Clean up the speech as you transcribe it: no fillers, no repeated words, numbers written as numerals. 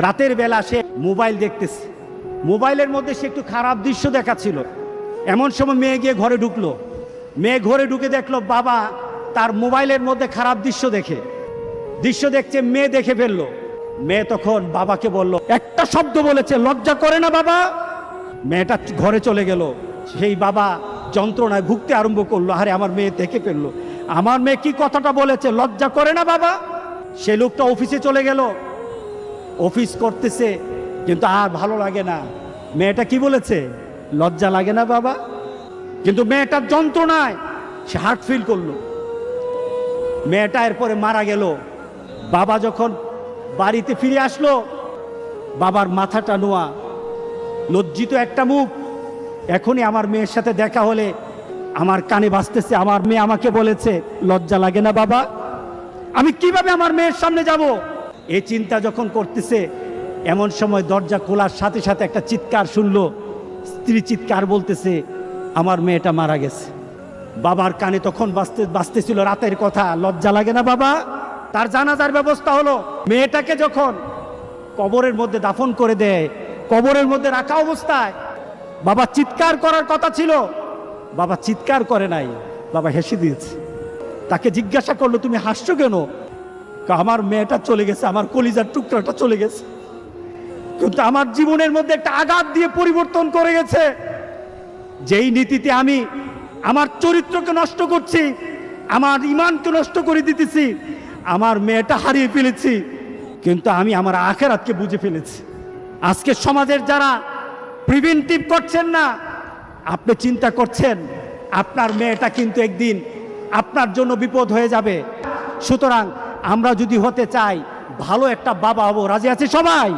রাতের বেলা সে মোবাইল দেখতেছে, মোবাইলের মধ্যে সে একটু খারাপ দৃশ্য দেখাচ্ছিল। এমন সময় মেয়ে গিয়ে ঘরে ঢুকলো, মেয়ে ঘরে ঢুকে দেখলো বাবা তার মোবাইলের মধ্যে খারাপ দৃশ্য দেখছে, মেয়ে দেখে ফেললো। মেয়ে তখন বাবাকে বলল, একটা শব্দ বলেছে, লজ্জা করে না বাবা? মেয়েটা ঘরে চলে গেল। সেই বাবা যন্ত্রণায় ভুগতে আরম্ভ করলো, আরে আমার মেয়ে দেখে ফেললো, আমার মেয়ে কি কথাটা বলেছে, লজ্জা করে না বাবা? সে লোকটা অফিসে চলে গেল, অফিস করতেছে, কিন্তু আর ভালো লাগে না। মেয়েটা কি বলেছে, লজ্জা লাগে না বাবা? কিন্তু মেয়েটার যন্ত্রণায় সে হার্ট ফিল করলো। মেয়েটা এরপরে মারা গেল। বাবা যখন বাড়িতে ফিরে আসলো, বাবার মাথাটা নোয়া, লজ্জিত একটা মুখ। এখনই আমার মেয়ের সাথে দেখা হলে আমার কানে বাজতেছে, আমার মেয়ে আমাকে বলেছে, লজ্জা লাগে না বাবা? আমি কিভাবে আমার মেয়ের সামনে যাব? এই চিন্তা যখন করতেছে, এমন সময় দরজা খোলার সাথে সাথে একটা চিৎকার শুনলো। স্ত্রী চিৎকার বলতেছে, আমার মেয়েটা মারা গেছে। বাবার কানে তখন বাজতেছিল রাতের কথা, লজ্জা লাগে না বাবা? তার জানাজার ব্যবস্থা হলো। মেয়েটাকে যখন কবরের মধ্যে দাফন করে দেয়, কবরের মধ্যে রাখা অবস্থায় বাবা চিৎকার করার কথা ছিল, বাবা চিৎকার করে নাই, বাবা হেসে দিয়েছে। তাকে জিজ্ঞাসা করলো, তুমি হাসছো কেন? আমার মেয়েটা চলে গেছে, আমার কলিজার টুকরাটা চলে গেছে, কিন্তু আমার জীবনের মধ্যে একটা আঘাত দিয়ে পরিবর্তন করে গেছে। যেই নীতিতে আমি আমার চরিত্রকে নষ্ট করছি, আমার ঈমানকে নষ্ট করে দিতেছি, আমার মেয়েটা হারিয়ে ফেলেছি, কিন্তু আমি আমার আখিরাতকে বুঝে ফেলেছি। আজকে সমাজের যারা প্রিভেন্টিভ করছেন না, আপনি চিন্তা করছেন আপনার মেয়েটা কিন্তু একদিন আপনার জন্য বিপদ হয়ে যাবে। সুতরাং আমরা যদি হতে চাই ভালো একটা বাবা হব, রাজি আছে সবাই?